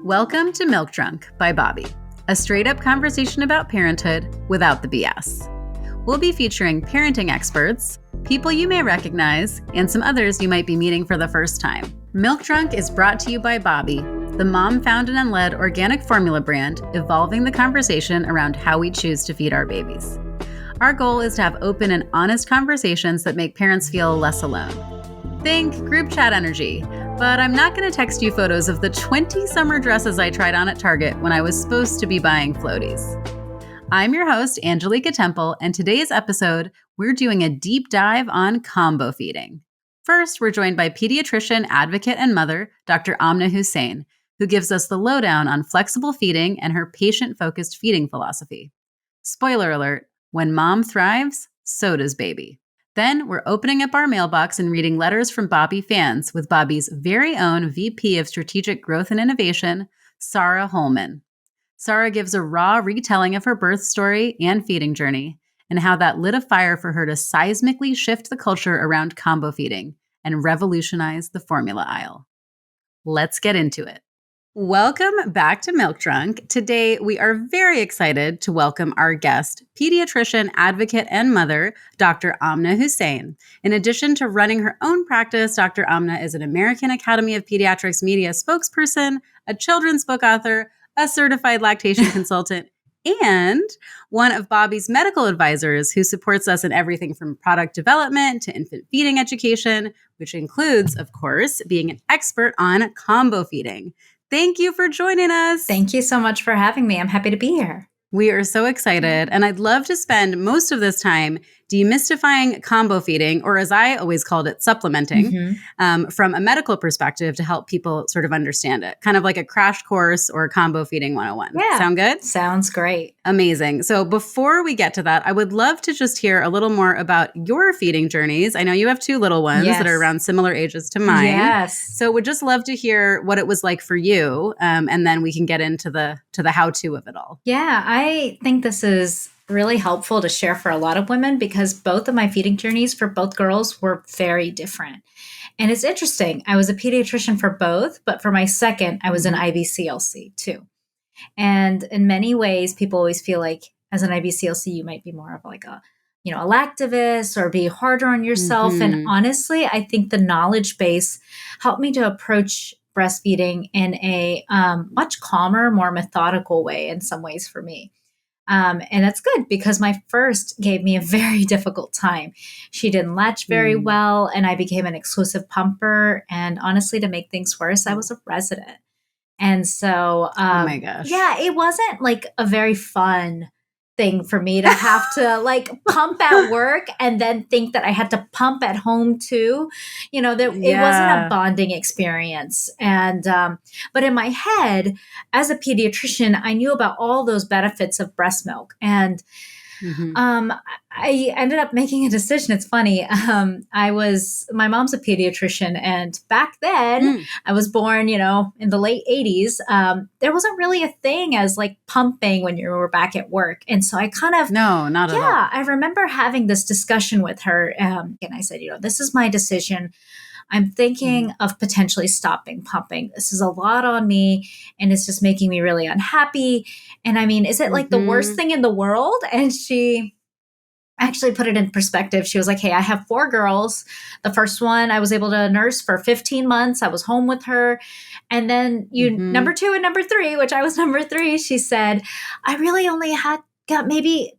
Welcome to Milk Drunk by Bobbie, a straight-up conversation about parenthood without the BS. We'll be featuring parenting experts, people you may recognize, and some others you might be meeting for the first time. Milk Drunk is brought to you by Bobbie, the mom-founded and led organic formula brand, evolving the conversation around how we choose to feed our babies. Our goal is to have open and honest conversations that make parents feel less alone. Think group chat energy, but I'm not going to text you photos of the 20 summer dresses I tried on at Target when I was supposed to be buying floaties. I'm your host, Angelica Temple, and today's episode, we're doing a deep dive on combo feeding. First, we're joined by pediatrician, advocate, and mother, Dr. Amna Hussein, who gives us the lowdown on flexible feeding and her patient-focused feeding philosophy. Spoiler alert, when mom thrives, so does baby. Then we're opening up our mailbox and reading letters from Bobbie fans with Bobbie's very own VP of Strategic Growth and Innovation, Sarah Holman. Sarah gives a raw retelling of her birth story and feeding journey and how that lit a fire for her to seismically shift the culture around combo feeding and revolutionize the formula aisle. Let's get into it. Welcome back to Milk Drunk. Today, we are very excited to welcome our guest, pediatrician, advocate, and mother, Dr. Amna Hussein. In addition to running her own practice, Dr. Amna is an American Academy of Pediatrics media spokesperson, a children's book author, a certified lactation consultant, and one of Bobbie's medical advisors who supports us in everything from product development to infant feeding education, which includes, of course, being an expert on combo feeding. Thank you for joining us. Thank you so much for having me. I'm happy to be here. We are so excited, and I'd love to spend most of this time demystifying combo feeding, or as I always called it, supplementing, from a medical perspective to help people sort of understand it. Kind of like a crash course or combo feeding 101. Yeah. Sound good? Sounds great. Amazing. So before we get to that, I would love to just hear a little more about your feeding journeys. I know you have two little ones that are around similar ages to mine. Yes. So would just love to hear what it was like for you, and then we can get into the how-to of it all. Yeah, I think this is really helpful to share for a lot of women because both of my feeding journeys for both girls were very different. And it's interesting. I was a pediatrician for both, but for my second, I was an IBCLC too. And in many ways, people always feel like as an IBCLC, you might be more of like a lactivist or be harder on yourself. And honestly, I think the knowledge base helped me to approach breastfeeding in a much calmer, more methodical way in some ways for me. And that's good because my first gave me a very difficult time. She didn't latch very well, and I became an exclusive pumper. And honestly, to make things worse, I was a resident. And so, oh my gosh. Yeah, it wasn't like a very fun thing for me to have to like pump at work and then think that I had to pump at home too. It wasn't a bonding experience. And, but in my head, as a pediatrician, I knew about all those benefits of breast milk. And I ended up making a decision. It's funny. My mom's a pediatrician, and back then I was born, in the late 80s. There wasn't really a thing as like pumping when you were back at work. And so I kind of, no, not at all. Yeah, I remember having this discussion with her. And I said, this is my decision. I'm thinking of potentially stopping pumping. This is a lot on me and it's just making me really unhappy. And I mean, is it like the worst thing in the world? And she actually put it in perspective. She was like, hey, I have 4 girls. The first one I was able to nurse for 15 months. I was home with her. And then number 2 and number 3, which I was number 3, she said, I really only got maybe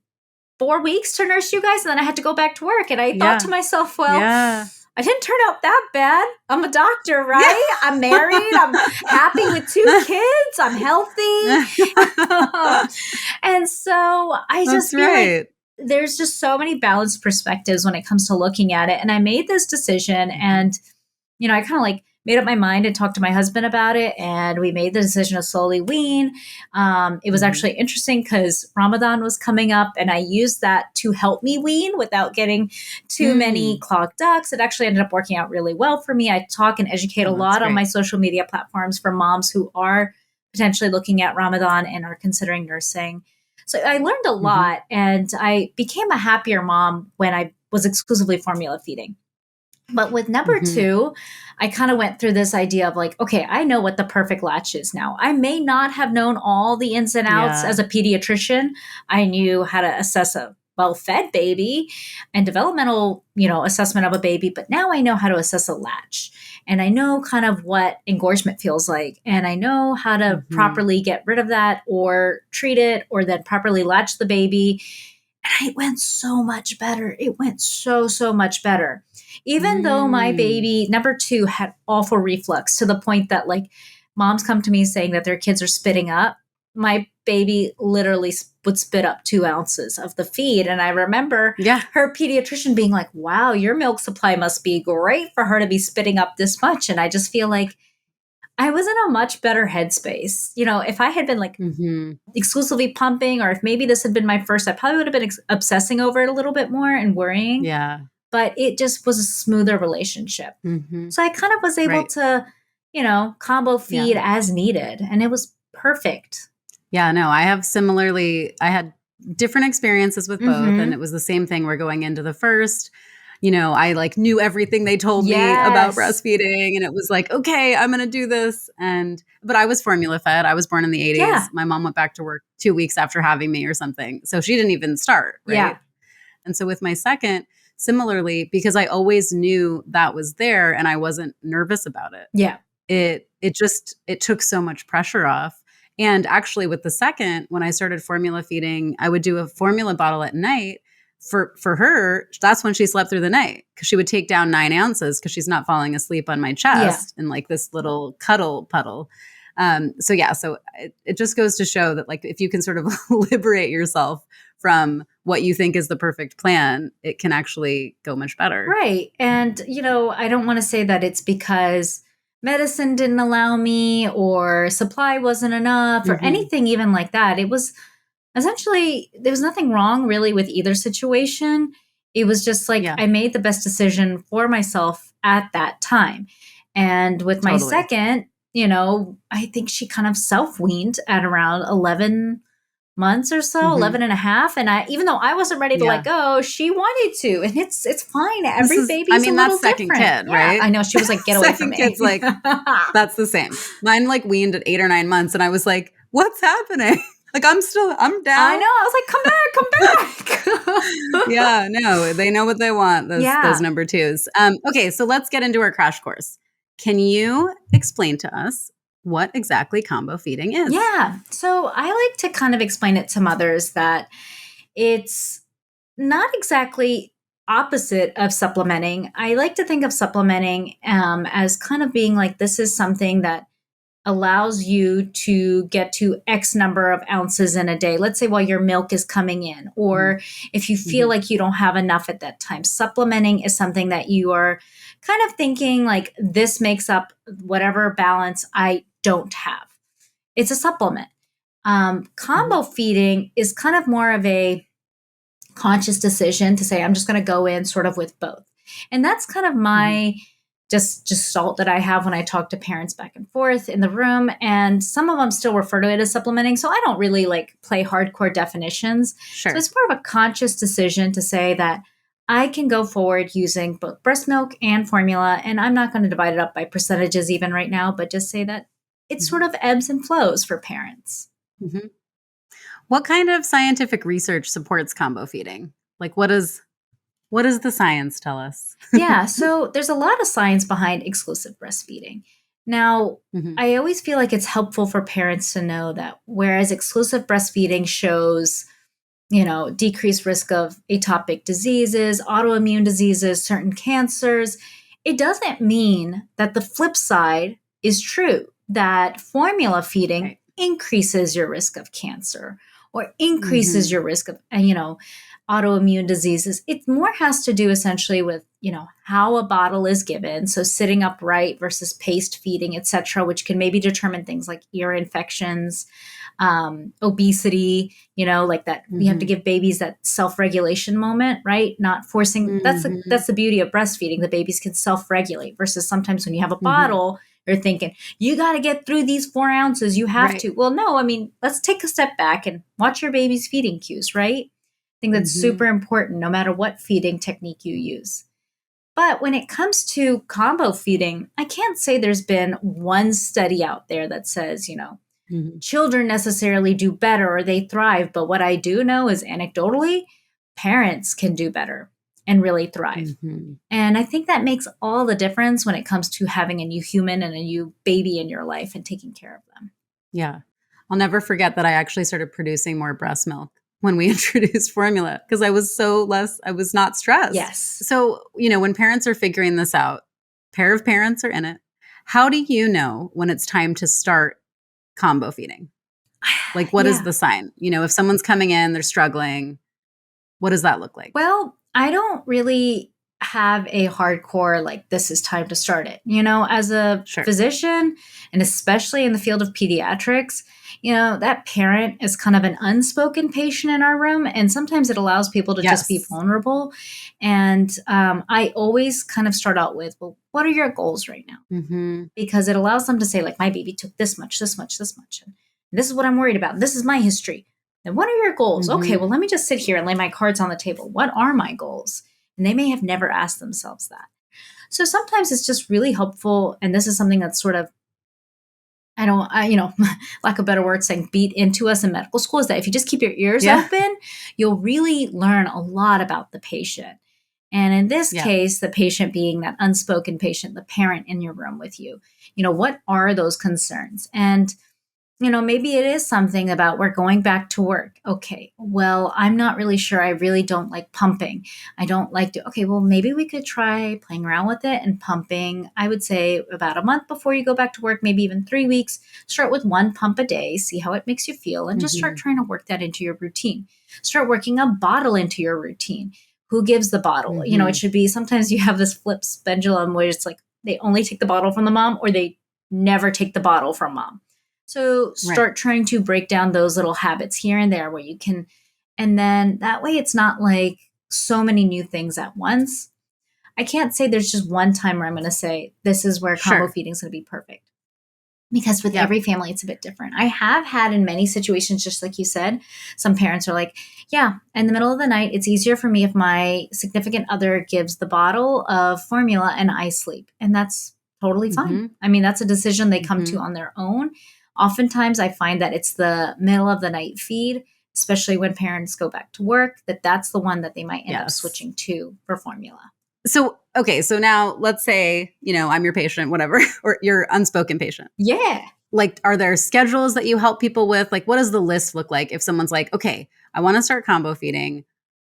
4 weeks to nurse you guys. And then I had to go back to work. And I thought to myself, well, I didn't turn out that bad. I'm a doctor, right? I'm married. I'm happy with 2 kids. I'm healthy. And so I just feel like there's just so many balanced perspectives when it comes to looking at it. And I made this decision and, I kind of like made up my mind and talked to my husband about it. And we made the decision to slowly wean. It was actually interesting because Ramadan was coming up and I used that to help me wean without getting too many clogged ducts. It actually ended up working out really well for me. I talk and educate a lot on my social media platforms for moms who are potentially looking at Ramadan and are considering nursing. So I learned a lot, and I became a happier mom when I was exclusively formula feeding. But with number two, I kind of went through this idea of like, okay, I know what the perfect latch is now. I may not have known all the ins and outs as a pediatrician. I knew how to assess a well-fed baby and developmental, assessment of a baby. But now I know how to assess a latch, and I know kind of what engorgement feels like. And I know how to properly get rid of that or treat it, or then properly latch the baby. And it went so much better. It went so much better. Even though my baby, number two, had awful reflux to the point that like moms come to me saying that their kids are spitting up. My baby literally would spit up 2 ounces of the feed. And I remember her pediatrician being like, wow, your milk supply must be great for her to be spitting up this much. And I just feel like I was in a much better headspace. If I had been like exclusively pumping, or if maybe this had been my first, I probably would have been obsessing over it a little bit more and worrying. Yeah. But it just was a smoother relationship. So I kind of was able to, combo feed as needed. And it was perfect. Yeah, no, I had different experiences with both. And it was the same thing. We're going into the first, I like knew everything they told me about breastfeeding. And it was like, okay, I'm going to do this. But I was formula fed. I was born in the 80s. Yeah. My mom went back to work 2 weeks after having me or something. So she didn't even start. Right. Yeah. And so with my second, similarly, because I always knew that was there and I wasn't nervous about it. Yeah. It took so much pressure off. And actually with the second, when I started formula feeding, I would do a formula bottle at night. For her, that's when she slept through the night, because she would take down 9 ounces because she's not falling asleep on my chest in like this little cuddle puddle. So it just goes to show that like if you can sort of liberate yourself from what you think is the perfect plan, it can actually go much better. Right. And, I don't want to say that it's because medicine didn't allow me or supply wasn't enough or anything even like that. It was essentially, there was nothing wrong really with either situation. It was just like I made the best decision for myself at that time. And with my second, I think she kind of self-weaned at around 11 months or so, 11 and a half. And even though I wasn't ready to let go, she wanted to. And it's fine. Every baby's a little that's second different. Kid, right? I know. She was like, get away from me. Second kid's like, that's the same. Mine like weaned at 8 or 9 months. And I was like, what's happening? Like, I'm down. I know. I was like, come back. Yeah, no, they know what they want, those number twos. Okay, so let's get into our crash course. Can you explain to us what exactly combo feeding is? Yeah. So I like to kind of explain it to mothers that it's not exactly opposite of supplementing. I like to think of supplementing as kind of being like, this is something that allows you to get to X number of ounces in a day. Let's say while your milk is coming in, or if you feel like you don't have enough at that time. Supplementing is something that you are kind of thinking like, this makes up whatever balance I don't have. It's a supplement. Combo feeding is kind of more of a conscious decision to say, I'm just going to go in sort of with both. And that's kind of my just salt that I have when I talk to parents back and forth in the room. And some of them still refer to it as supplementing. So I don't really like play hardcore definitions. Sure. So it's more of a conscious decision to say that I can go forward using both breast milk and formula. And I'm not going to divide it up by percentages even right now, but just say that it sort of ebbs and flows for parents. What kind of scientific research supports combo feeding? Like what does the science tell us? Yeah, so there's a lot of science behind exclusive breastfeeding. Now, I always feel like it's helpful for parents to know that whereas exclusive breastfeeding shows, decreased risk of atopic diseases, autoimmune diseases, certain cancers, it doesn't mean that the flip side is true, that formula feeding increases your risk of cancer or increases your risk of, autoimmune diseases. It more has to do essentially with, how a bottle is given. So sitting upright versus paced feeding, et cetera, which can maybe determine things like ear infections, obesity, like that. We have to give babies that self-regulation moment, right? Not forcing. That's the beauty of breastfeeding. The babies can self-regulate versus sometimes when you have a bottle, They're thinking, you got to get through these 4 ounces. You have to. Well, no, I mean, let's take a step back and watch your baby's feeding cues, right? I think that's super important no matter what feeding technique you use. But when it comes to combo feeding, I can't say there's been one study out there that says, children necessarily do better or they thrive. But what I do know is anecdotally, parents can do better and really thrive. And I think that makes all the difference when it comes to having a new human and a new baby in your life and taking care of them. Yeah. I'll never forget that I actually started producing more breast milk when we introduced formula because I was not stressed. Yes. So, when parents are figuring this out, pair of parents are in it. How do you know when it's time to start combo feeding? Like, what is the sign? If someone's coming in, they're struggling, what does that look like? Well, I don't really have a hardcore, like, this is time to start it. As a physician, and especially in the field of pediatrics, that parent is kind of an unspoken patient in our room. And sometimes it allows people to just be vulnerable. And I always kind of start out with, well, what are your goals right now? Because it allows them to say, like, my baby took this much, this much, this much. And this is what I'm worried about. This is my history. And what are your goals? Okay, well, let me just sit here and lay my cards on the table. What are my goals? And they may have never asked themselves that. So sometimes it's just really helpful. And this is something that's sort of, lack of better word, saying beat into us in medical school, is that if you just keep your ears open, you'll really learn a lot about the patient. And in this case, the patient being that unspoken patient, the parent in your room with you, what are those concerns? And maybe it is something about we're going back to work. Okay, well, I'm not really sure. I really don't like pumping. I don't like to, okay, well, maybe we could try playing around with it and pumping. I would say about a month before you go back to work, maybe even 3 weeks, start with 1 pump a day, see how it makes you feel, and just start trying to work that into your routine. Start working a bottle into your routine. Who gives the bottle? It should be, sometimes you have this flips pendulum where it's like they only take the bottle from the mom or they never take the bottle from mom. So start trying to break down those little habits here and there where you can, and then that way it's not like so many new things at once. I can't say there's just one time where I'm going to say, this is where combo feeding is going to be perfect. Because with every family, it's a bit different. I have had in many situations, just like you said, some parents are like, in the middle of the night, it's easier for me if my significant other gives the bottle of formula and I sleep. And that's totally fine. I mean, that's a decision they come to on their own. Oftentimes, I find that it's the middle of the night feed, especially when parents go back to work, that's the one that they might end up switching to for formula. So, okay. So now let's say, I'm your patient, whatever, or your unspoken patient. Yeah. Like, are there schedules that you help people with? Like, what does the list look like if someone's like, okay, I want to start combo feeding.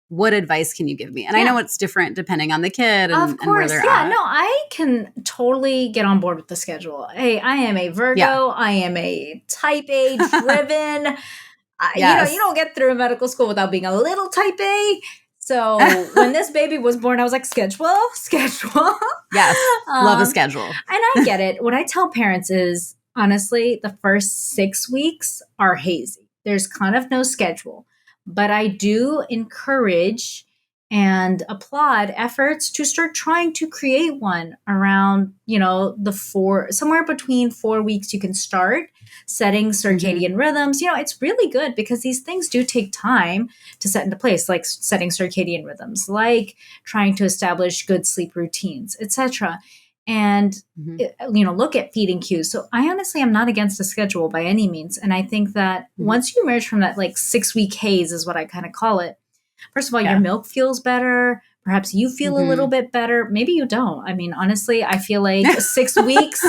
What advice can you give me? And I know it's different depending on the kid and where they're at. No, I can totally get on board with the schedule. Hey, I am a Virgo. I am a type A driven. You don't get through medical school without being a little type A. So when this baby was born, I was like, schedule. Yes, love a schedule. And I get it. What I tell parents is, honestly, the first 6 weeks are hazy. There's kind of no schedule. But I do encourage and applaud efforts to start trying to create one around, somewhere between 4 weeks you can start setting circadian rhythms. It's really good because these things do take time to set into place, like setting circadian rhythms, like trying to establish good sleep routines, etc. And, look at feeding cues. So I honestly am not against a schedule by any means. And I think that once you emerge from that 6 week haze is what I kind of call it. First of all, your milk feels better. Perhaps you feel a little bit better. Maybe you don't. I mean, honestly, I feel like 6 weeks,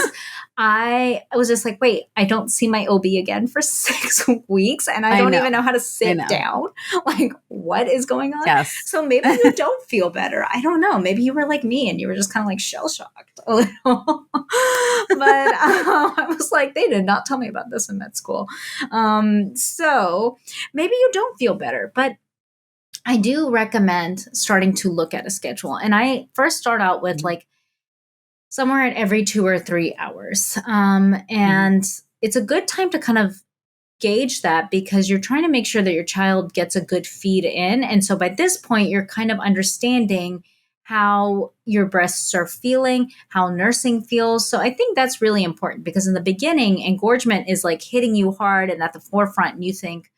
I was just like, wait, I don't see my OB again for 6 weeks. And I don't even know how to sit down. Like, what is going on? Yes. So maybe you don't feel better. I don't know. Maybe you were like me and you were just kind of like shell shocked a little. But I was like, they did not tell me about this in med school. So maybe you don't feel better. But I do recommend starting to look at a schedule. And I first start out with somewhere at every 2 or 3 hours. And it's a good time to kind of gauge that because you're trying to make sure that your child gets a good feed in. And so by this point, you're kind of understanding how your breasts are feeling, how nursing feels. So I think that's really important because in the beginning, engorgement is like hitting you hard and at the forefront, and you think,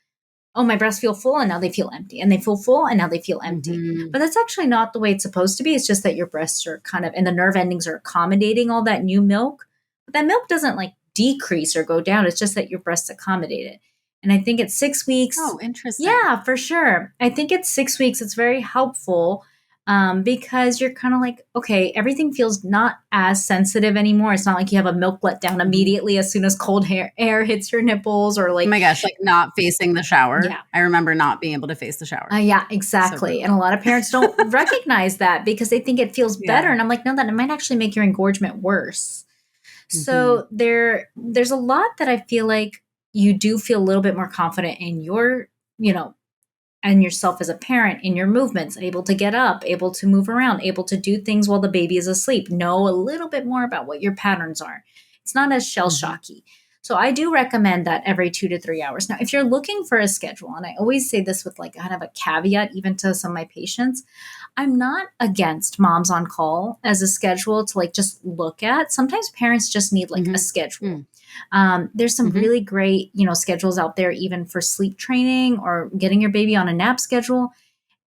oh, my breasts feel full and now they feel empty. And they feel full and now they feel empty. Mm-hmm. But that's actually not the way it's supposed to be. It's just that your breasts are kind of, and the nerve endings are accommodating all that new milk. But that milk doesn't like decrease or go down. It's just that your breasts accommodate it. And I think at 6 weeks. Oh, interesting. Yeah, for sure. I think at 6 weeks, it's very helpful because you're kind of like, okay, everything feels not as sensitive anymore. It's not like you have a milk letdown immediately as soon as cold air hits your nipples or like. Oh my gosh, like not facing the shower. Yeah. I remember not being able to face the shower. Yeah, exactly. And a lot of parents don't recognize that because they think it feels better. And I'm like, no, that it might actually make your engorgement worse. So there's a lot that I feel like you do feel a little bit more confident in your, and yourself as a parent in your movements, able to get up, able to move around, able to do things while the baby is asleep, know a little bit more about what your patterns are. It's not as shell shocky. So I do recommend that every 2 to 3 hours. Now, if you're looking for a schedule, and I always say this with like kind of a caveat, even to some of my patients, I'm not against moms on call as a schedule to like just look at. Sometimes parents just need like a schedule. There's some really great, schedules out there, even for sleep training or getting your baby on a nap schedule.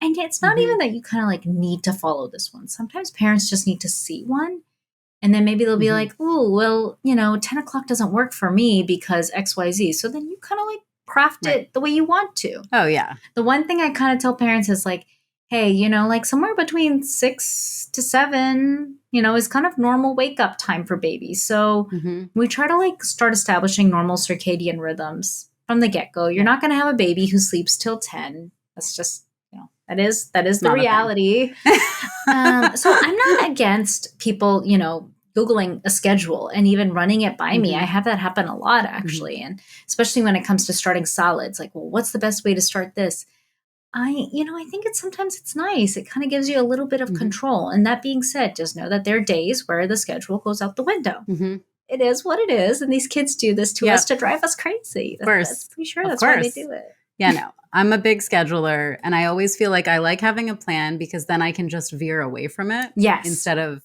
And it's not even that you kind of like need to follow this one. Sometimes parents just need to see one. And then maybe they'll be like, oh, well, 10 o'clock doesn't work for me because XYZ. So then you kind of like craft it the way you want to. Oh, yeah. The one thing I kind of tell parents is like, hey, like somewhere between 6 to 7, is kind of normal wake up time for babies. So we try to like start establishing normal circadian rhythms from the get go. You're not going to have a baby who sleeps till 10. That's just, that is the reality. So I'm not against people, Googling a schedule and even running it by me. I have that happen a lot actually. And especially when it comes to starting solids, like, well, what's the best way to start this? I think sometimes it's nice. It kind of gives you a little bit of control. And that being said, just know that there are days where the schedule goes out the window. It is what it is. And these kids do this to us to drive us crazy. That's pretty sure that's why they do it. Yeah, no, I'm a big scheduler and I always feel like I like having a plan because then I can just veer away from it. Yes. Instead of,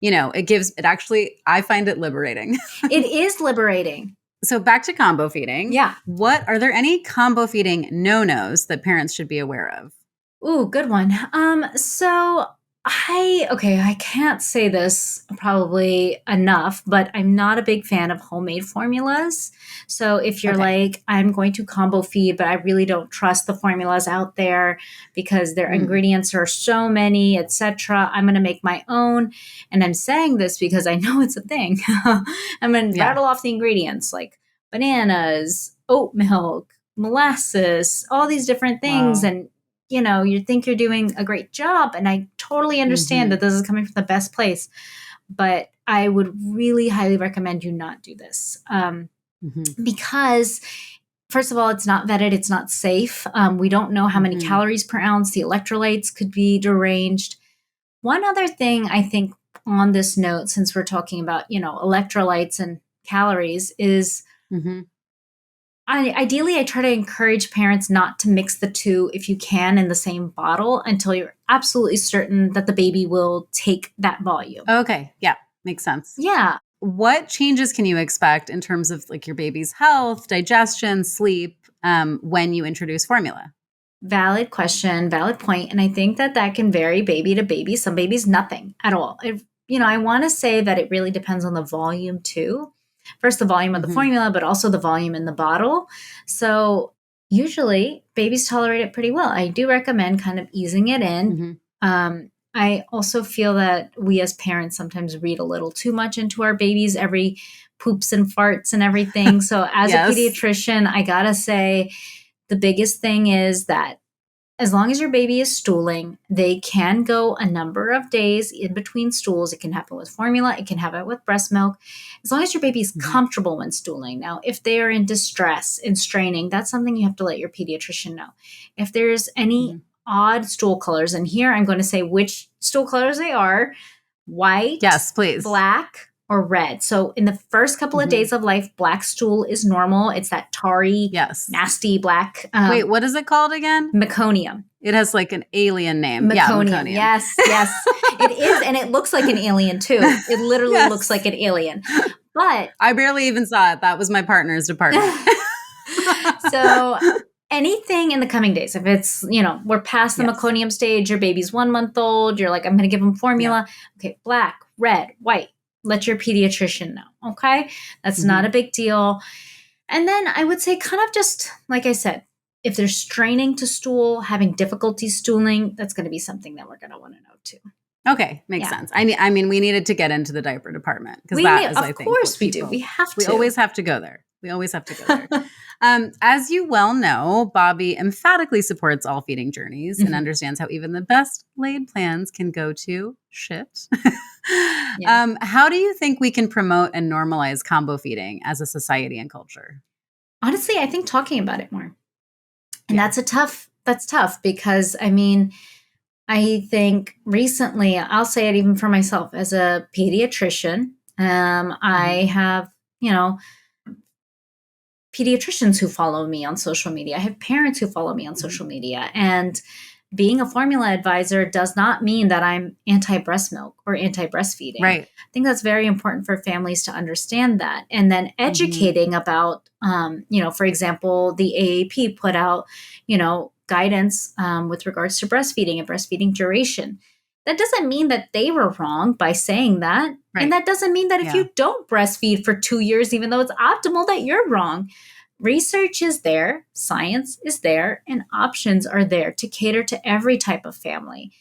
I find it liberating. It is liberating. So back to combo feeding. Yeah. Are there any combo feeding no-nos that parents should be aware of? Ooh, good one. So I can't say this probably enough, but I'm not a big fan of homemade formulas. So if you're like, I'm going to combo feed, but I really don't trust the formulas out there because their ingredients are so many, etc., I'm going to make my own. And I'm saying this because I know it's a thing. I'm going to rattle off the ingredients like bananas, oat milk, molasses, all these different things. Wow. And you think you're doing a great job. And I totally understand that this is coming from the best place, but I would really highly recommend you not do this because first of all, it's not vetted. It's not safe. We don't know how many calories per ounce. The electrolytes could be deranged. One other thing I think on this note, since we're talking about, electrolytes and calories is ideally, I try to encourage parents not to mix the two if you can in the same bottle until you're absolutely certain that the baby will take that volume. Okay. Yeah. Makes sense. Yeah. What changes can you expect in terms of like your baby's health, digestion, sleep when you introduce formula? Valid question, valid point. And I think that can vary baby to baby. Some babies, nothing at all. I want to say that it really depends on the volume too. First, the volume of the formula, but also the volume in the bottle. So usually babies tolerate it pretty well. I do recommend kind of easing it in. I also feel that we as parents sometimes read a little too much into our babies, every poops and farts and everything. So as a pediatrician, I got to say the biggest thing is that as long as your baby is stooling, they can go a number of days in between stools. It can happen with formula. It can happen with breast milk. As long as your baby is comfortable when stooling. Now, if they are in distress and straining, that's something you have to let your pediatrician know. If there's any odd stool colors, and here I'm going to say which stool colors they are: white, yes, please, black, or red. So in the first couple of days of life, black stool is normal. It's that tarry, nasty black. Wait, what is it called again? Meconium. It has like an alien name. Meconium. Yeah, meconium. Yes, yes. It is. And it looks like an alien too. It literally Yes. looks like an alien. But I barely even saw it. That was my partner's department. so anything in the coming days, if it's, we're past the meconium stage, your baby's 1 month old, you're like, I'm going to give them formula. Yeah. Okay, black, red, white. Let your pediatrician know. Okay. That's not a big deal. And then I would say kind of just, like I said, if they're straining to stool, having difficulty stooling, that's going to be something that we're going to want to know too. Okay. Makes sense. I mean, we needed to get into the diaper department because Of course we do. We have to. We always have to go there. As you well know, Bobbie emphatically supports all feeding journeys and understands how even the best laid plans can go to shit. How do you think we can promote and normalize combo feeding as a society and culture? Honestly, I think talking about it more. And that's tough because, I mean, I think recently, I'll say it even for myself as a pediatrician, I have, pediatricians who follow me on social media. I have parents who follow me on social media. And being a formula advisor does not mean that I'm anti-breast milk or anti-breastfeeding. Right. I think that's very important for families to understand that. And then educating about, for example, the AAP put out, guidance with regards to breastfeeding and breastfeeding duration. That doesn't mean that they were wrong by saying that. Right. And that doesn't mean that if you don't breastfeed for 2 years, even though it's optimal, that you're wrong. Research is there, science is there, and options are there to cater to every type of family.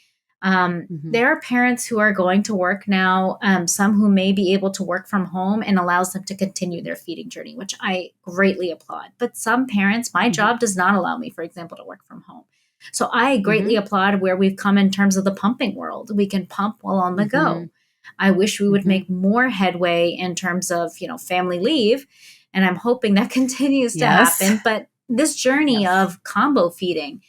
There are parents who are going to work now, some who may be able to work from home and allows them to continue their feeding journey, which I greatly applaud. But some parents, my job does not allow me, for example, to work from home. So I greatly applaud where we've come in terms of the pumping world. We can pump while on the go. I wish we would make more headway in terms of, family leave. And I'm hoping that continues to happen. But this journey of combo feeding,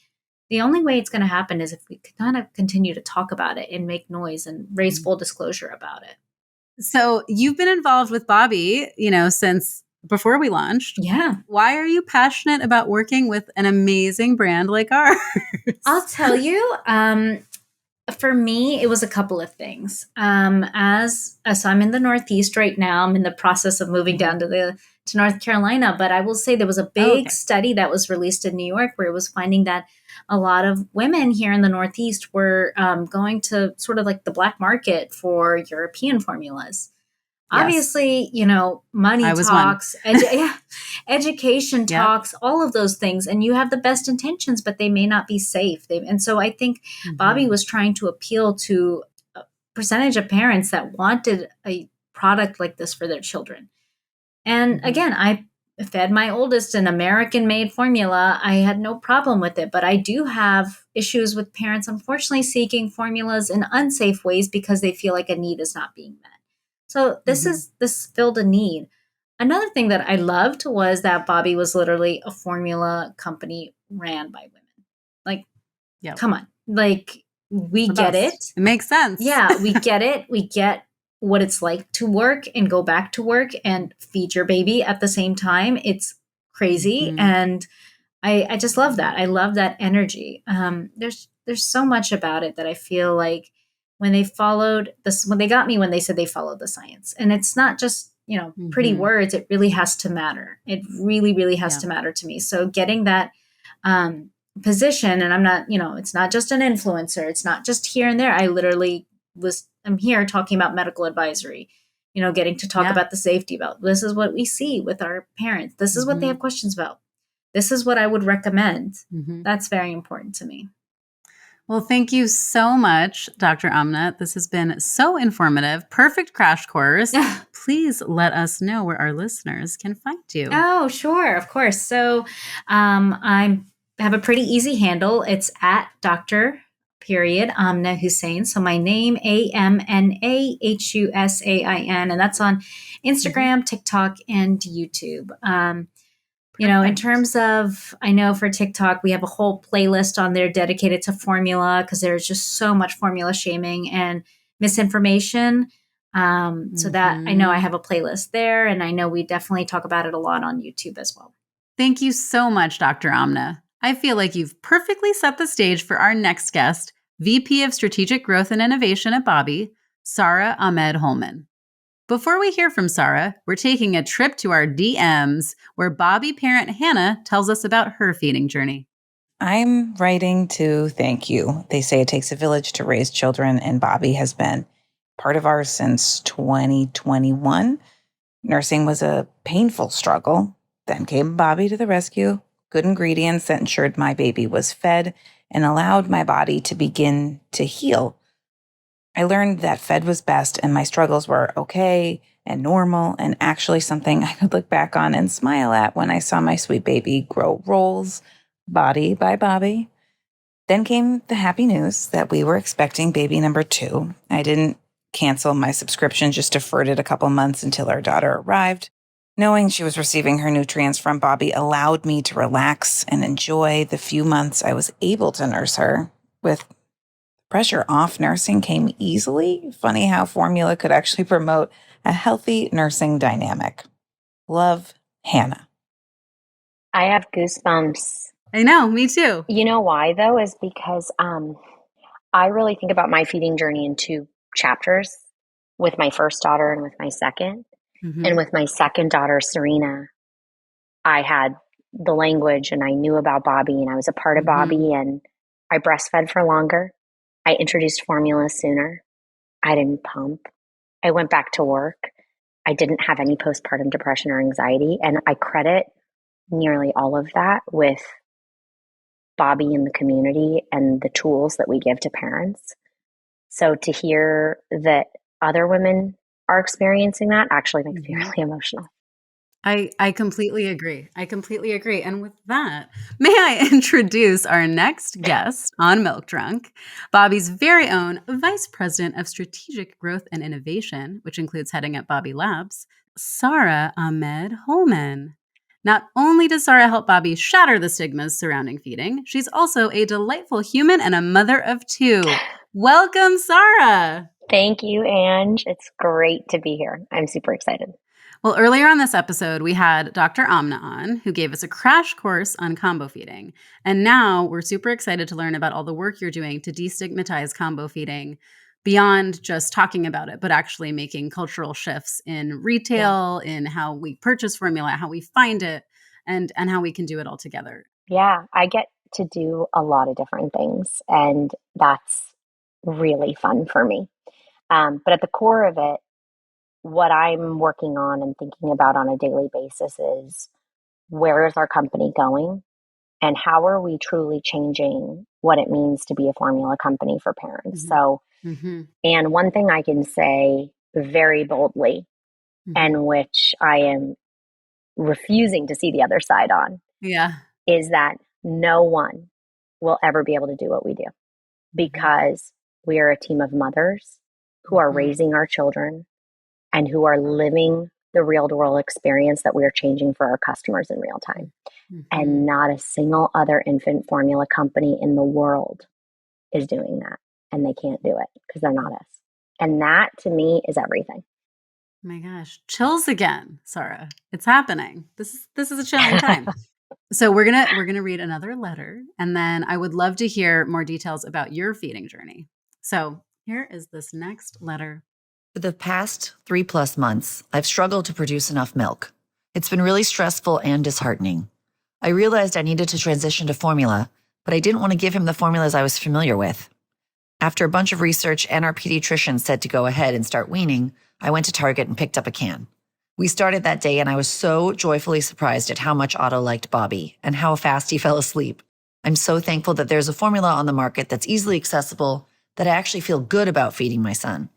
the only way it's going to happen is if we kind of continue to talk about it and make noise and raise full disclosure about it. So you've been involved with Bobbie, since before we launched. Yeah. Why are you passionate about working with an amazing brand like ours? I'll tell you, for me, it was a couple of things. As I'm in the Northeast right now, I'm in the process of moving down to North Carolina, but I will say there was a big study that was released in New York where it was finding that a lot of women here in the Northeast were going to sort of like the black market for European formulas. Yes. Obviously, money talks, education talks, all of those things. And you have the best intentions, but they may not be safe. And so I think Bobbie was trying to appeal to a percentage of parents that wanted a product like this for their children. And again, I fed my oldest an American-made formula. I had no problem with it, but I do have issues with parents, unfortunately, seeking formulas in unsafe ways because they feel like a need is not being met. So this filled a need. Another thing that I loved was that Bobbie was literally a formula company ran by women. Like, come on, like we get it. It makes sense. Yeah, we get it. We get what it's like to work and go back to work and feed your baby at the same time. It's crazy. And I just love that. I love that energy. There's so much about it that I feel like when they followed this, when they got me, when they said they followed the science, and it's not just, pretty words, it really has to matter. It really, really has to matter to me. So getting that, position, and I'm not, it's not just an influencer. It's not just here and there. I literally I'm here talking about medical advisory, getting to talk about the safety about this is what we see with our parents. This is what they have questions about. This is what I would recommend. That's very important to me. Well, thank you so much, Dr. Amna. This has been so informative. Perfect crash course. Please let us know where our listeners can find you. Oh, sure. Of course. So I have a pretty easy handle. It's at Dr. Amna Hussein. So my name, AMNA HUSAIN, and that's on Instagram, TikTok, and YouTube. In terms of, I know for TikTok, we have a whole playlist on there dedicated to formula because there's just so much formula shaming and misinformation. So that I know I have a playlist there, and I know we definitely talk about it a lot on YouTube as well. Thank you so much, Dr. Amna. I feel like you've perfectly set the stage for our next guest, VP of Strategic Growth and Innovation at Bobbie, Sarah Holman. Before we hear from Sarah, we're taking a trip to our DMs where Bobbie parent Hannah tells us about her feeding journey. I'm writing to thank you. They say it takes a village to raise children, and Bobbie has been part of ours since 2021. Nursing was a painful struggle. Then came Bobbie to the rescue. Good ingredients that ensured my baby was fed and allowed my body to begin to heal. I learned that fed was best and my struggles were okay and normal and actually something I could look back on and smile at when I saw my sweet baby grow rolls, body by Bobbie. Then came the happy news that we were expecting baby number 2. I didn't cancel my subscription, just deferred it a couple months until our daughter arrived. Knowing she was receiving her nutrients from Bobbie allowed me to relax and enjoy the few months I was able to nurse her. With pressure off, nursing came easily. Funny how formula could actually promote a healthy nursing dynamic. Love, Hannah. I have goosebumps. I know, me too. You know why, though, is because I really think about my feeding journey in 2 chapters, with my first daughter and with my second. Mm-hmm. And with my second daughter, Serena, I had the language and I knew about Bobbie and I was a part of Bobbie, and I breastfed for longer. I introduced formula sooner. I didn't pump. I went back to work. I didn't have any postpartum depression or anxiety. And I credit nearly all of that with Bobbie and the community and the tools that we give to parents. So to hear that other women are experiencing that actually makes me really emotional. I completely agree. And with that, may I introduce our next guest on Milk Drunk, Bobbie's very own Vice President of Strategic Growth and Innovation, which includes heading up Bobbie Labs, Sarah Holman. Not only does Sarah help Bobbie shatter the stigmas surrounding feeding, she's also a delightful human and a mother of 2. Welcome, Sarah. Thank you, Ange. It's great to be here. I'm super excited. Well, earlier on this episode, we had Dr. Amna on, who gave us a crash course on combo feeding. And now we're super excited to learn about all the work you're doing to destigmatize combo feeding beyond just talking about it, but actually making cultural shifts in retail, in how we purchase formula, how we find it, and how we can do it all together. Yeah, I get to do a lot of different things, and that's really fun for me. But at the core of it, what I'm working on and thinking about on a daily basis is, where is our company going and how are we truly changing what it means to be a formula company for parents? So, and one thing I can say very boldly, and which I am refusing to see the other side on, is that no one will ever be able to do what we do, because we are a team of mothers who are raising our children and who are living the real world experience that we are changing for our customers in real time. And not a single other infant formula company in the world is doing that. And they can't do it because they're not us. And that to me is everything. Oh my gosh, chills again, Sarah. It's happening. This is a chilling time. So we're gonna read another letter, and then I would love to hear more details about your feeding journey. So here is this next letter. For the past 3+ months, I've struggled to produce enough milk. It's been really stressful and disheartening. I realized I needed to transition to formula, but I didn't want to give him the formulas I was familiar with. After a bunch of research and our pediatrician said to go ahead and start weaning, I went to Target and picked up a can. We started that day and I was so joyfully surprised at how much Otto liked Bobbie and how fast he fell asleep. I'm so thankful that there's a formula on the market that's easily accessible, that I actually feel good about feeding my son.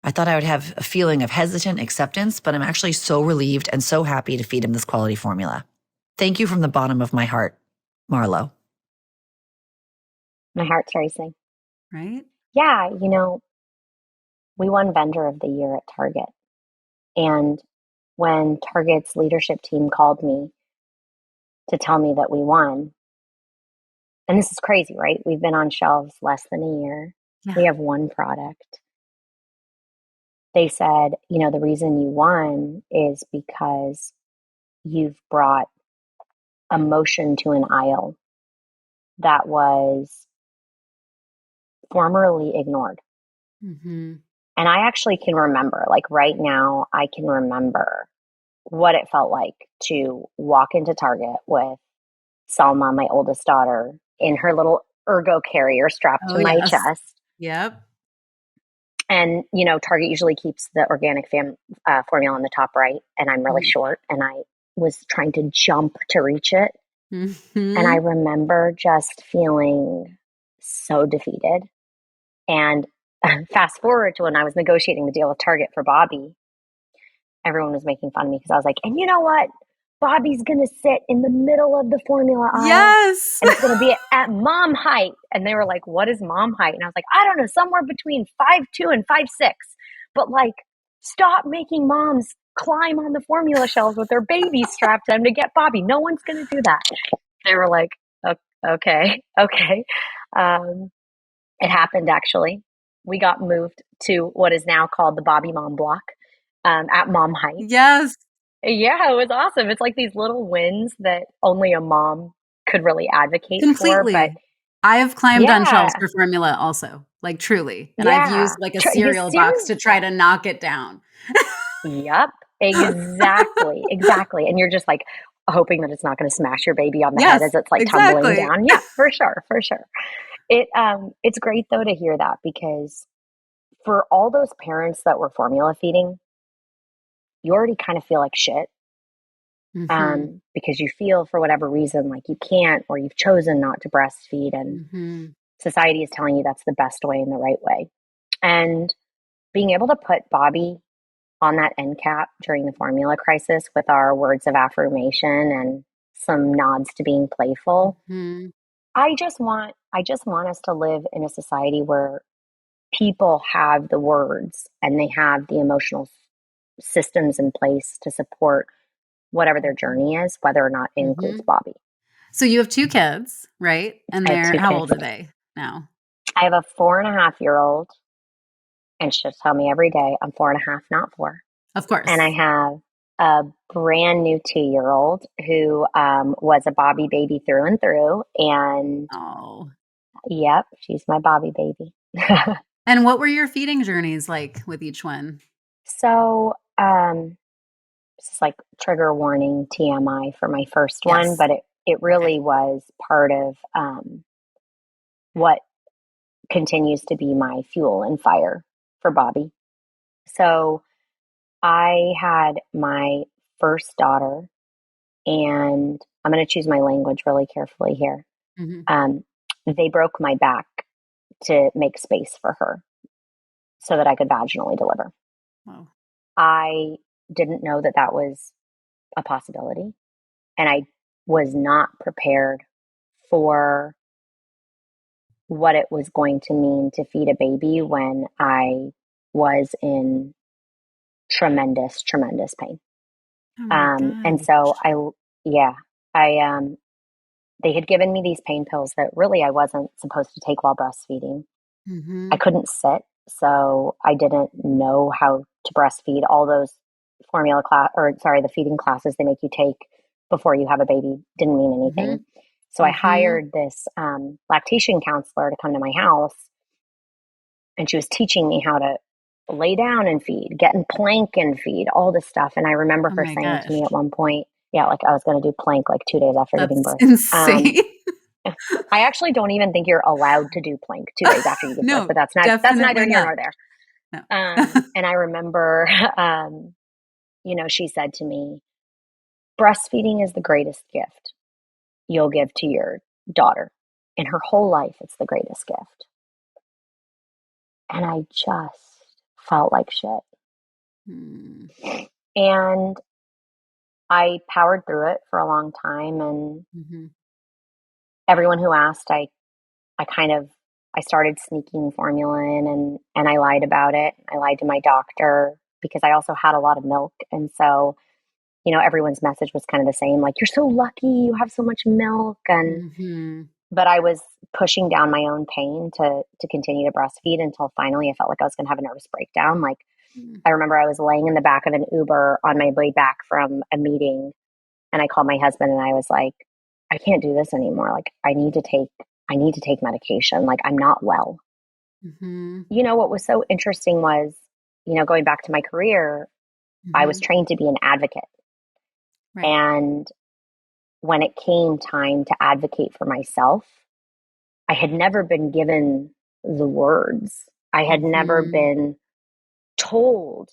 I thought I would have a feeling of hesitant acceptance, but I'm actually so relieved and so happy to feed him this quality formula. Thank you from the bottom of my heart, Marlo. My heart's racing. Right? Yeah, we won Vendor of the Year at Target. And when Target's leadership team called me to tell me that we won, and this is crazy, right? We've been on shelves less than a year. Yeah. We have one product. They said, the reason you won is because you've brought emotion to an aisle that was formerly ignored. Mm-hmm. And I actually can remember, like right now, I can remember what it felt like to walk into Target with Salma, my oldest daughter, in her little ergo carrier strapped Oh, to my yes. chest. Yep. And, Target usually keeps the organic formula on the top right. And I'm really short. And I was trying to jump to reach it. Mm-hmm. And I remember just feeling so defeated. And fast forward to when I was negotiating the deal with Target for Bobbie, everyone was making fun of me because I was like, and you know what? Bobbie's going to sit in the middle of the formula aisle. Yes. And it's going to be at mom height. And they were like, what is mom height? And I was like, I don't know, somewhere between 5'2" and 5'6". But like, stop making moms climb on the formula shelves with their babies strapped to them to get Bobbie. No one's going to do that. They were like, okay. It happened actually. We got moved to what is now called the Bobbie Mom Block at mom height. Yes. Yeah, it was awesome. It's like these little wins that only a mom could really advocate Completely. for. But I have climbed on shelves yeah, for formula also, like truly. And I've yeah. used like a cereal box to try to knock it down. Yep, exactly. And you're just like hoping that it's not going to smash your baby on the head as it's like tumbling down. Yeah, for sure. It's great though to hear that, because for all those parents that were formula feeding, you already kind of feel like shit. Mm-hmm. Because you feel for whatever reason like you can't, or you've chosen not to breastfeed, and Mm-hmm. society is telling you that's the best way and the right way. And being able to put Bobbie on that end cap during the formula crisis with our words of affirmation and some nods to being playful, Mm-hmm. I just want us to live in a society where people have the words and they have the emotional systems in place to support whatever their journey is, whether or not it includes Bobbie. So you have 2 kids, right? And I have they're, 2 how kids. old are they now? I have a 4.5-year-old, and she'll tell me every day I'm 4.5, not 4. Of course. And I have a brand new 2-year-old who was a Bobbie baby through and through. And yep, she's my Bobbie baby. And what were your feeding journeys like with each one? So this is like trigger warning TMI for my first one, but it really was part of what continues to be my fuel and fire for Bobbie. So I had my first daughter, and I'm going to choose my language really carefully here. Mm-hmm. They broke my back to make space for her so that I could vaginally deliver. Wow. I didn't know that that was a possibility, and I was not prepared for what it was going to mean to feed a baby when I was in tremendous pain. Oh and so they had given me these pain pills that really I wasn't supposed to take while breastfeeding. Mm-hmm. I couldn't sit, so I didn't know how to breastfeed. All those the feeding classes they make you take before you have a baby didn't mean anything. Mm-hmm. So I hired this lactation counselor to come to my house, and she was teaching me how to lay down and feed, get in plank and feed, all this stuff. And I remember her saying to me at one point, like I was going to do plank like 2 days after giving birth. Insane. I actually don't even think you're allowed to do plank 2 days after you give birth, but that's neither here nor there. No. And I remember, she said to me, breastfeeding is the greatest gift you'll give to your daughter. In her whole life, it's the greatest gift. And I just felt like shit. And I powered through it for a long time. And everyone who asked, I started sneaking formula in, and I lied about it. I lied to my doctor because I also had a lot of milk. And so, everyone's message was kind of the same, like, you're so lucky you have so much milk. And but I was pushing down my own pain to continue to breastfeed until finally I felt like I was going to have a nervous breakdown. Like, I remember I was laying in the back of an Uber on my way back from a meeting, and I called my husband and I was like, I can't do this anymore. Like, I need to take I need to take medication. Like, I'm not well. Mm-hmm. You know, what was so interesting was, you know, going back to my career, I was trained to be an advocate. Right. And when it came time to advocate for myself, I had never been given the words. I had never been told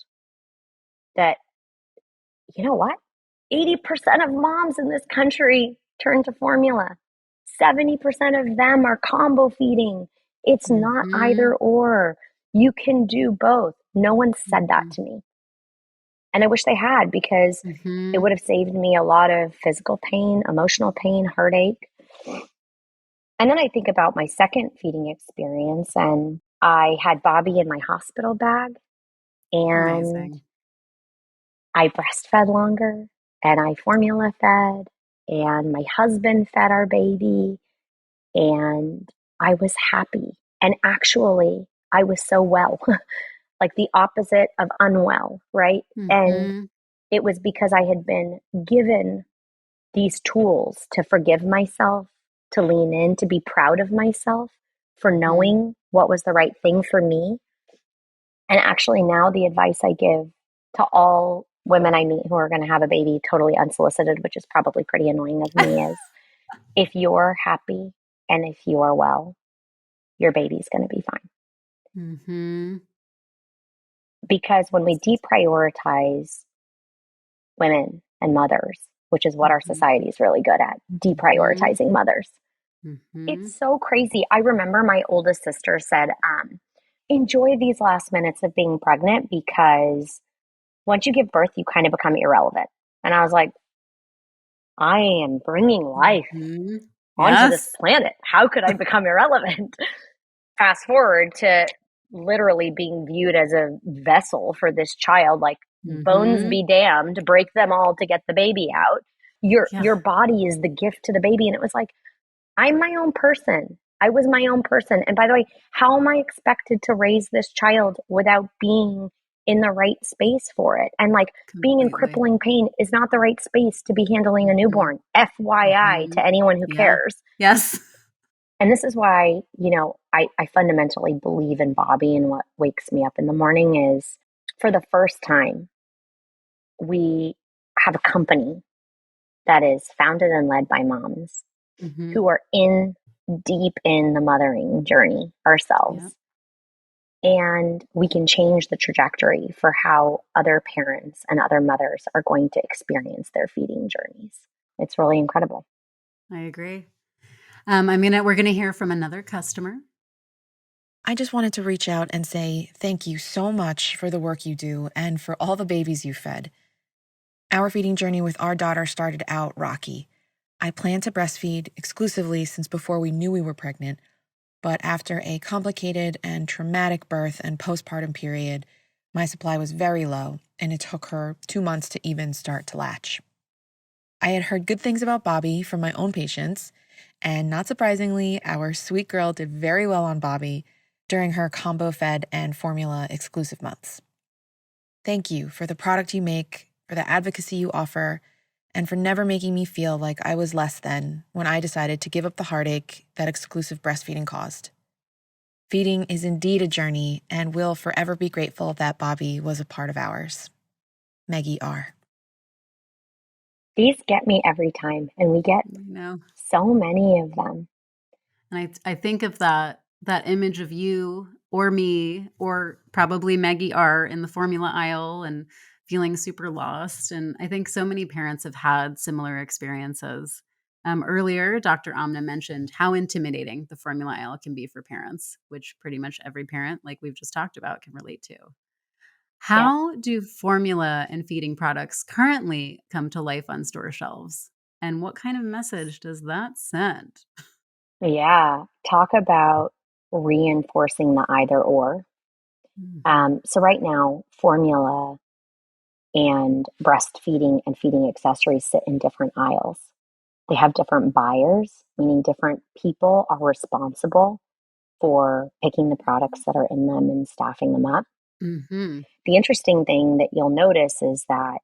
that, you know what? 80% of moms in this country turn to formula. 70% of them are combo feeding. It's not either or. You can do both. No one said that to me. And I wish they had, because it would have saved me a lot of physical pain, emotional pain, heartache. And then I think about my second feeding experience, and I had Bobbie in my hospital bag, and Amazing. I breastfed longer, and I formula fed, and my husband fed our baby, and I was happy. And actually, I was so well, like the opposite of unwell, right? And it was because I had been given these tools to forgive myself, to lean in, to be proud of myself for knowing what was the right thing for me. And actually, now the advice I give to all women I meet who are going to have a baby totally unsolicited, which is probably pretty annoying of me, is if you're happy and if you are well, your baby's going to be fine. Because when we deprioritize women and mothers, which is what our society is really good at, deprioritizing mothers, it's so crazy. I remember my oldest sister said, enjoy these last minutes of being pregnant, because once you give birth, you kind of become irrelevant. And I was like, I am bringing life onto this planet. How could I become irrelevant? Fast forward to literally being viewed as a vessel for this child, like bones be damned, break them all to get the baby out. Your body is the gift to the baby. And it was like, I'm my own person. I was my own person. And by the way, how am I expected to raise this child without being in the right space for it? And like being in crippling pain is not the right space to be handling a newborn. FYI to anyone who cares. Yes. And this is why, you know, I fundamentally believe in Bobbie, and what wakes me up in the morning is, for the first time, we have a company that is founded and led by moms who are deep in the mothering journey ourselves. And we can change the trajectory for how other parents and other mothers are going to experience their feeding journeys. It's really incredible. I agree. We're going to hear from another customer. I just wanted to reach out and say thank you so much for the work you do and for all the babies you fed. Our feeding journey with our daughter started out rocky. I planned to breastfeed exclusively since before we knew we were pregnant, but after a complicated and traumatic birth and postpartum period, my supply was very low, and it took her 2 months to even start to latch. I had heard good things about Bobbie from my own patients, and not surprisingly, our sweet girl did very well on Bobbie during her combo fed and formula exclusive months. Thank you for the product you make, for the advocacy you offer, and for never making me feel like I was less than when I decided to give up the heartache that exclusive breastfeeding caused. Feeding is indeed a journey, and we'll forever be grateful that Bobbie was a part of ours. Maggie R. These get me every time, and we get so many of them. And I think of that image of you or me or probably Maggie R in the formula aisle and feeling super lost. And I think so many parents have had similar experiences. Earlier, Dr. Amna mentioned how intimidating the formula aisle can be for parents, which pretty much every parent, like we've just talked about, can relate to. How do formula and feeding products currently come to life on store shelves? And what kind of message does that send? Yeah, talk about reinforcing the either or. So right now, formula and breastfeeding and feeding accessories sit in different aisles. They have different buyers, meaning different people are responsible for picking the products that are in them and staffing them up. The interesting thing that you'll notice is that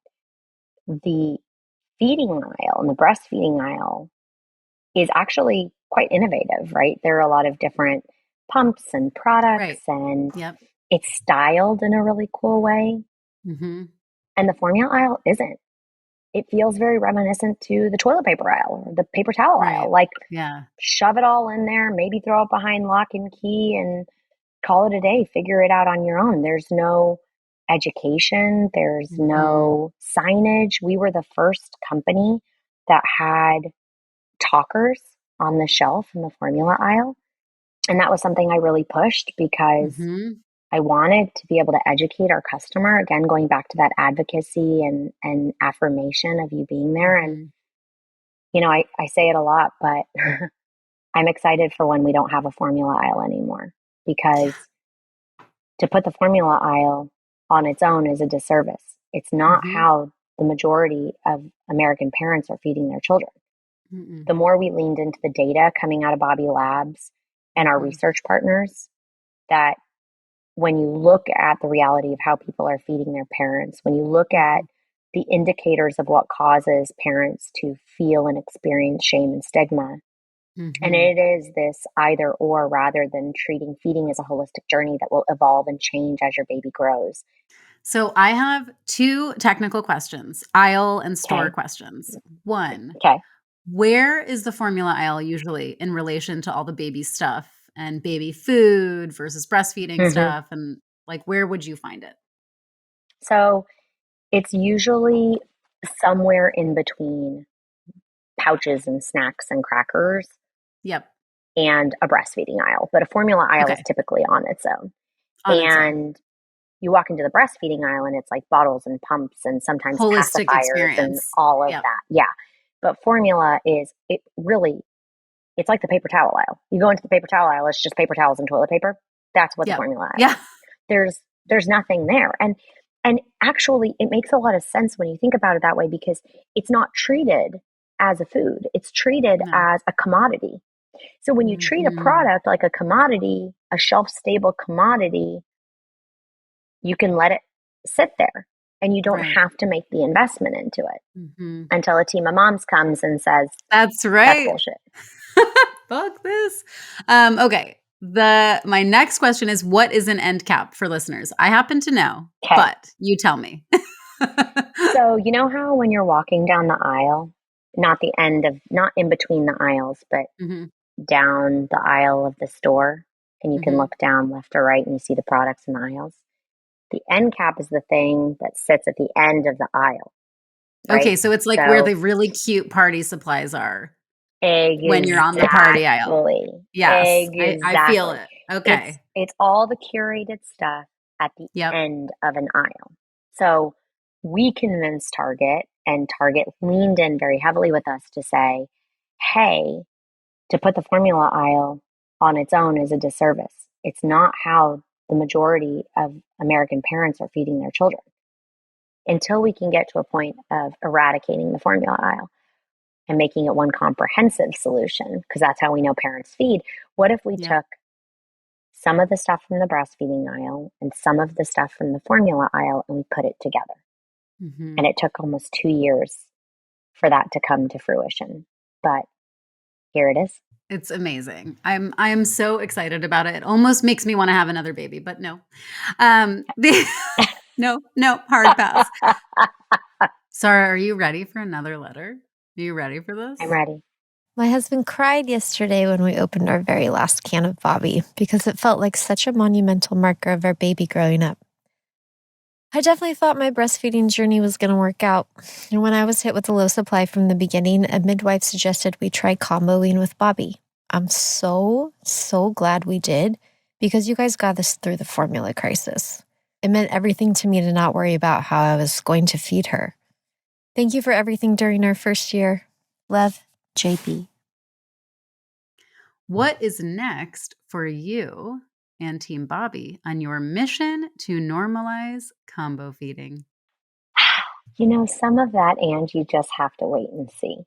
the feeding aisle and the breastfeeding aisle is actually quite innovative, right? There are a lot of different pumps and products, Right. and Yep. it's styled in a really cool way. Mm-hmm. And the formula aisle isn't. It feels very reminiscent to the toilet paper aisle or the paper towel Right. aisle. Like, Yeah. shove it all in there, maybe throw it behind lock and key and call it a day. Figure it out on your own. There's no education. There's Mm-hmm. no signage. We were the first company that had talkers on the shelf in the formula aisle. And that was something I really pushed because Mm-hmm. I wanted to be able to educate our customer. Again, going back to that advocacy and affirmation of you being there. And, Mm-hmm. you know, I say it a lot, but I'm excited for when we don't have a formula aisle anymore, because to put the formula aisle on its own is a disservice. It's not Mm-hmm. how the majority of American parents are feeding their children. Mm-mm. The more we leaned into the data coming out of Bobbie Labs and our Mhm. research partners, that when you look at the reality of how people are feeding their parents, when you look at the indicators of what causes parents to feel and experience shame and stigma, Mhm. and it is this either or rather than treating feeding as a holistic journey that will evolve and change as your baby grows. So I have two technical questions, aisle and store Okay. questions. One, Okay. where is the formula aisle usually in relation to all the baby stuff and baby food versus breastfeeding Mhm. stuff? And like, where would you find it? So it's usually somewhere in between pouches and snacks and crackers Yep. and a breastfeeding aisle, but a formula aisle is Okay. typically on its own. On its own. And you walk into the breastfeeding aisle and it's like bottles and pumps and sometimes Holistic pacifiers and experience. all of Yep. that. Yeah. But formula is, it's like the paper towel aisle. You go into the paper towel aisle, it's just paper towels and toilet paper. That's what the Yep. formula aisle Yeah. is. There's nothing there. And actually it makes a lot of sense when you think about it that way, because it's not treated as a food. It's treated No. as a commodity. So when you treat a Mhm. product like a commodity, a shelf stable commodity, you can let it sit there and you don't Right. have to make the investment into it Mhm. until a team of moms comes and says, That's that's right. bullshit. Fuck this. Okay. My next question is, what is an end cap for listeners? I happen to know, Okay. but you tell me. So you know how when you're walking down the aisle, not in between the aisles, but Mhm. down the aisle of the store, and you can Mhm. look down left or right and you see the products in the aisles. The end cap is the thing that sits at the end of the aisle, right? Okay, so it's like where the really cute party supplies are when you're on the party aisle. Exactly. Yes, I feel Exactly. it. Okay. It's all the curated stuff at the Yep. end of an aisle. So we convinced Target, and Target leaned in very heavily with us to say, hey, to put the formula aisle on its own is a disservice. It's not how the majority of American parents are feeding their children. Until we can get to a point of eradicating the formula aisle and making it one comprehensive solution, because that's how we know parents feed. What if we Yep. took some of the stuff from the breastfeeding aisle and some of the stuff from the formula aisle and we put it together? Mhm. And it took almost 2 years for that to come to fruition. But here it is. It's amazing. I am so excited about it. It almost makes me want to have another baby, but no. No, hard pass. Sarah, are you ready for another letter? Are you ready for this? I'm ready. My husband cried yesterday when we opened our very last can of Bobbie because it felt like such a monumental marker of our baby growing up. I definitely thought my breastfeeding journey was going to work out. And when I was hit with a low supply from the beginning, a midwife suggested we try comboing with Bobbie. I'm so glad we did, because you guys got us through the formula crisis. It meant everything to me to not worry about how I was going to feed her. Thank you for everything during our first year. Love, JP. What is next for you and Team Bobbie on your mission to normalize combo feeding? You know, some of that, and you just have to wait and see.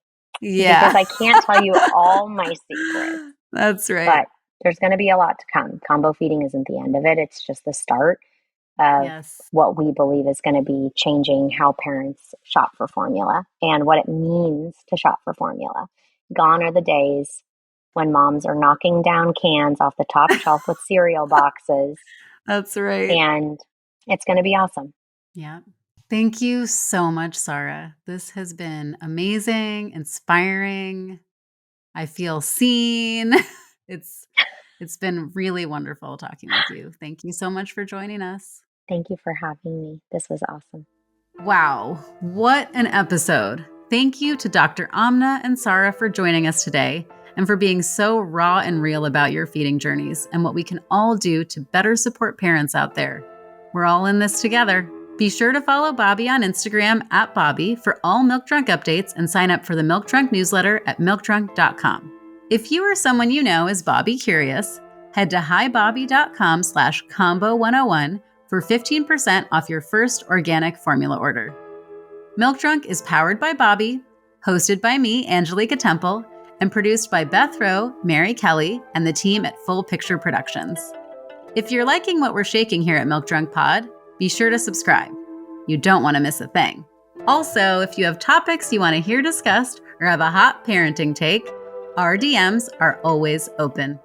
Yeah. Because I can't tell you all my secrets. That's right. But there's going to be a lot to come. Combo feeding isn't the end of it. It's just the start of Yes. what we believe is going to be changing how parents shop for formula and what it means to shop for formula. Gone are the days when moms are knocking down cans off the top shelf with cereal boxes. That's right. And it's going to be awesome. Yeah. Thank you so much, Sarah. This has been amazing, inspiring. I feel seen. It's been really wonderful talking with you. Thank you so much for joining us. Thank you for having me. This was awesome. Wow, what an episode. Thank you to Dr. Amna and Sarah for joining us today and for being so raw and real about your feeding journeys and what we can all do to better support parents out there. We're all in this together. Be sure to follow Bobbie on Instagram at Bobbie for all Milk Drunk updates and sign up for the Milk Drunk newsletter at milkdrunk.com. If you or someone you know is Bobbie curious, head to hibobbie.com/combo101 for 15% off your first organic formula order. Milk Drunk is powered by Bobbie, hosted by me, Angelica Temple, and produced by Beth Rowe, Mary Kelly, and the team at Full Picture Productions. If you're liking what we're shaking here at Milk Drunk Pod, be sure to subscribe. You don't want to miss a thing. Also, if you have topics you want to hear discussed or have a hot parenting take, our DMs are always open.